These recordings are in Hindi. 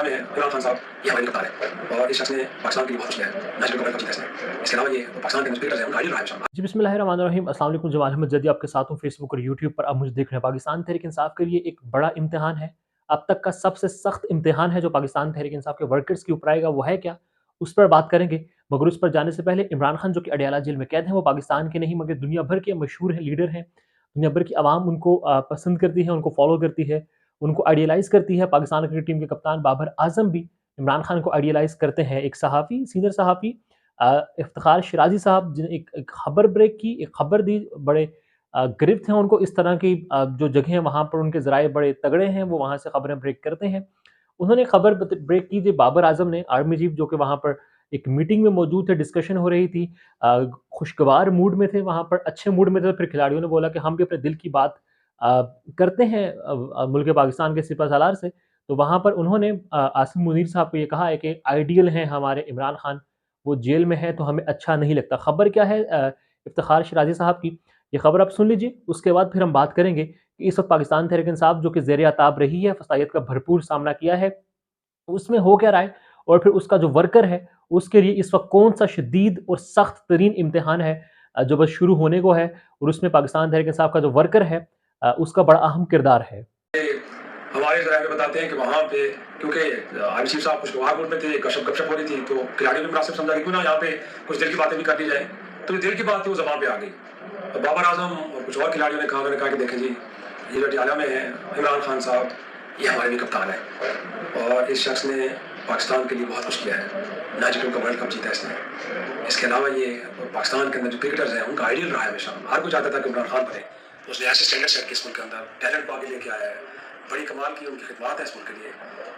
अड्याला में है इमरान खान साहब, ये हमारे कप्तान है और इस शख्स ने पाकिस्तान के लिए बहुत कुछ किया है, नेशनल कप वर्ल्ड कप जीता इसने। इसके अलावा ये पाकिस्तान के अंदर क्रिकेटर्स हैं, उनका आइडियल रहा है हमेशा। जी बिस्मिल्लाहिर्रहमानिर्रहीम, अस्सलाम वालेकुम। जवान अहमद जदी आपके साथ हूँ फेसबुक और यूट्यूब पर। अब मुझे देख रहे हैं पाकिस्तान तहरीक इंसाफ के लिए एक बड़ा इम्तिहान है। अब तक का सबसे सख्त इम्तिहान है जो पाकिस्तान तहरीक इंसाफ के वर्कर्स के ऊपर आएगा, वो है क्या, उस पर बात करेंगे। मगर उस पर जाने से पहले इमरान खान जो कि अडियाला जेल में कैद हैं, वो पाकिस्तान के नहीं मगर दुनिया भर के मशहूर हैं, लीडर हैं। दुनिया भर की आवाम उनको पसंद करती है, उनको फॉलो करती है, उनको आइडियलाइज करती है। पाकिस्तान क्रिकेट टीम के कप्तान बाबर आजम भी इमरान खान को आइडियलाइज करते हैं। एक सहाफ़ी, सीनियर सहाफ़ी इफ्तिखार शिराजी साहब, जिन्हें एक खबर ब्रेक की, एक खबर दी, बड़े गिरफ्त हैं उनको इस तरह की जो जगह है वहाँ पर उनके ज़राए बड़े तगड़े हैं, वो वहाँ से खबरें ब्रेक करते हैं। उन्होंने खबर ब्रेक की जो बाबर आजम ने, आर्मी चीफ, जो कि वहाँ पर एक मीटिंग में मौजूद थे, डिस्कशन हो रही थी, खुशगवार मूड में थे, वहाँ पर अच्छे मूड में थे। फिर खिलाड़ियों ने बोला कि हम भी अपने दिल की बात करते हैं मुल्क पाकिस्तान के सिपह सालार से। तो वहाँ पर उन्होंने आसिम मुनीर साहब को ये कहा है कि आइडियल हैं हमारे इमरान खान, वो जेल में है तो हमें अच्छा नहीं लगता। खबर क्या है इफ्तिखार शिराजी साहब की, ये खबर आप सुन लीजिए, उसके बाद फिर हम बात करेंगे कि इस वक्त पाकिस्तान तहरीक इंसाफ जो कि ज़ेर आताब रही है, फसाइयत का भरपूर सामना किया है, उसमें हो क्या रहा है, और फिर उसका जो वर्कर है उसके लिए इस वक्त कौन सा शदीद और सख्त तरीन इम्तिहान है जो बस शुरू होने को है, और उसमें पाकिस्तान तहरीक इंसाफ का जो वर्कर है उसका बड़ा अहम किरदार है। हमारे ज़राए में बताते हैं कि वहाँ पे क्योंकि आर्मी चीफ साहब कुछ गवाह में थे, गपशप हो रही थी, तो खिलाड़ियों ने मुनासिब समझा कि क्यों ना यहाँ पे कुछ दिल की बातें भी कर दी जाए। तो दिल की बात थी वो ज़बान पे आ गई। बाबर आजम और कुछ और खिलाड़ियों ने कहा, उन्होंने कहा कि देखें जी, ये जो अडियाला में है इमरान खान साहब, ये हमारे भी कप्तान है और इस शख्स ने पाकिस्तान के लिए बहुत कुछ किया है, नेशनल कप वर्ल्ड कप जीता इसने। इसके अलावा ये पाकिस्तान के अंदर जो क्रिकेटर्स हैं उनका आइडियल रहा है हमेशा। हर कोई चाहता था कि इमरान खान बने, उसने ऐसे स्टैंडर्ड सेट किए इस मुल्क के अंदर, टैलेंट को आगे लेके आया है, बड़ी कमाल की उनकी खिदमत है इस मुल्क के लिए।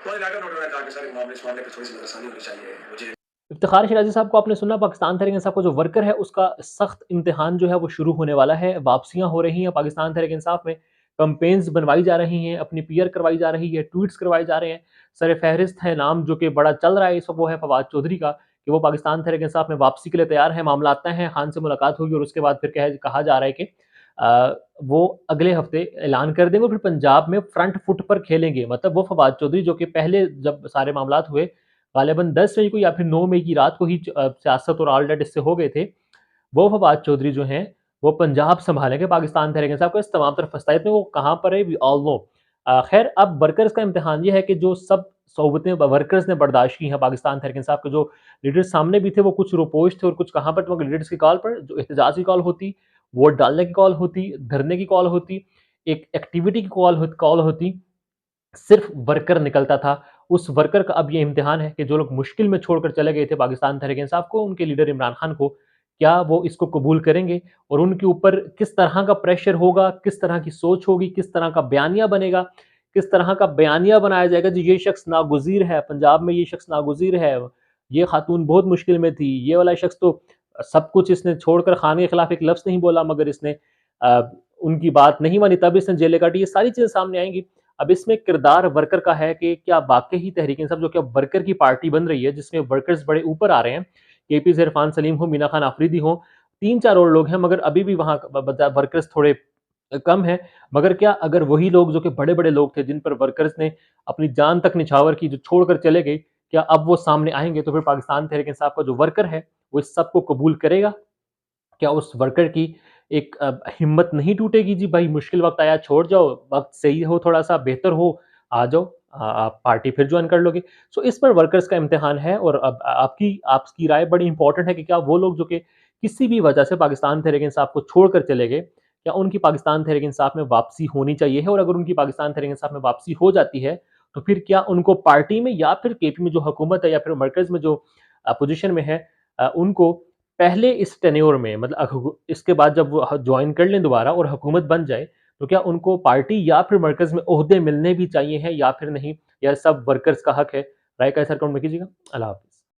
तो ने कहा कि सर इस मामले पर थोड़ी सी नज़रसानी होनी चाहिए मुझे। इफ्तिखार शिराजी साहब को आपने सुना, पाकिस्तान तहरीक इंसाफ का जो वर्कर है उसका सख्त इम्तिहान जो है वो शुरू होने वाला है। वापसियां हो रही हैं पाकिस्तान तहरीक इंसाफ में, कंपेन्स बनवाई जा रही हैं, अपनी पीयर करवाई जा रही है, ट्वीट्स करवाए जा रहे हैं। सर फहरिस्त है नाम जो कि बड़ा चल रहा है इस वक्त, वो है फवाद चौधरी का, कि वो पाकिस्तान तहरीक इंसाफ में वापसी के लिए तैयार है। मामला तय है, खान से मुलाकात होगी और उसके बाद फिर कहा जा रहा है कि वो अगले हफ्ते ऐलान कर देंगे, फिर पंजाब में फ्रंट फुट पर खेलेंगे। मतलब वो फवाद चौधरी जो कि पहले जब सारे मामलात हुए गालिबन 10 मई को या फिर 9 मई की रात को ही सियासत और ऑल डेट इससे हो गए थे, वो फवाद चौधरी जो हैं वो पंजाब संभालेंगे पाकिस्तान तहरीक इंसाफ को। इस तमाम तरफ फसाइद में वो कहाँ पर है वी ऑल नो। खैर अब वर्कर्स का इम्तिहान ये है कि जो सब सोबतें वर्कर्स ने बर्दाश्त की हैं पाकिस्तान तहरीक इंसाफ के, जो लीडर्स सामने भी थे वो कुछ रुपोश थे और कुछ कहाँ पर, मगर लीडर्स की कॉल पर जो एहतजाज की कॉल होती, वोट डालने की कॉल होती, धरने की कॉल होती, एक एक्टिविटी की कॉल होती, सिर्फ वर्कर निकलता था। उस वर्कर का अब ये इम्तिहान है कि जो लोग मुश्किल में छोड़कर चले गए थे पाकिस्तान तहरीक इंसाफ को, उनके लीडर इमरान खान को, क्या वो इसको कबूल करेंगे और उनके ऊपर किस तरह का प्रेशर होगा, किस तरह की सोच होगी, किस तरह का बयानिया बनेगा, किस तरह का बयानिया बनाया जाएगा जी ये शख्स नागुज़ीर है, पंजाब में ये शख्स नागुज़ीर है, ये खातून बहुत मुश्किल में थी, ये वाला शख्स तो सब कुछ इसने छोड़कर खान के खिलाफ एक लफ्ज़ नहीं बोला, मगर इसने उनकी बात नहीं मानी, तब इसने जेलें काटी। ये सारी चीज़ें सामने आएँगी। अब इसमें किरदार वर्कर का है कि क्या वाक़ई ही तहरीक इंसाफ जो कि अब वर्कर की पार्टी बन रही है, जिसमें वर्कर्स बड़े ऊपर आ रहे हैं, केपी इरफान सलीम हो, मीना खान आफरीदी हो, 3-4 और लोग हैं, मगर अभी भी वहाँ वर्कर्स थोड़े कम हैं। मगर क्या अगर वही लोग जो कि बड़े-बड़े लोग थे, जिन पर वर्कर्स ने अपनी जान तक निछावर की, जो छोड़कर चले गए, क्या अब वो सामने आएँगे तो फिर पाकिस्तान तहरीक इंसाफ का जो वर्कर है, वो इस सब को कबूल करेगा? क्या उस वर्कर की एक हिम्मत नहीं टूटेगी जी भाई मुश्किल वक़्त आया छोड़ जाओ, वक़्त सही हो, थोड़ा-सा बेहतर हो, आ जाओ, आप पार्टी फिर जॉइन कर लोगे। सो इस पर वर्कर्स का इम्तिहान है और अब आपकी राय बड़ी इंपॉर्टेंट है कि क्या वो लोग जो कि किसी भी वजह से पाकिस्तान तहरीक इंसाफ को छोड़कर चले गए, क्या उनकी पाकिस्तान तहरीक इंसाफ में वापसी होनी चाहिए है? और अगर उनकी पाकिस्तान तहरीक इंसाफ में वापसी हो जाती है, तो फिर क्या उनको पार्टी में या फिर केपी में जो हुकूमत है या फिर मरकज़ में जो पोज़ीशन में है उनको पहले इस टेन्योर में, मतलब इसके बाद जब वो जॉइन कर लें दोबारा और हुकूमत बन जाए, तो क्या उनको पार्टी या फिर मरकज़ में ओहदे मिलने भी चाहिए हैं या फिर नहीं? या सब वर्कर्स का हक है? राय का इज़हार कमेंट में कीजिएगा। अल्लाह हाफ़िज़।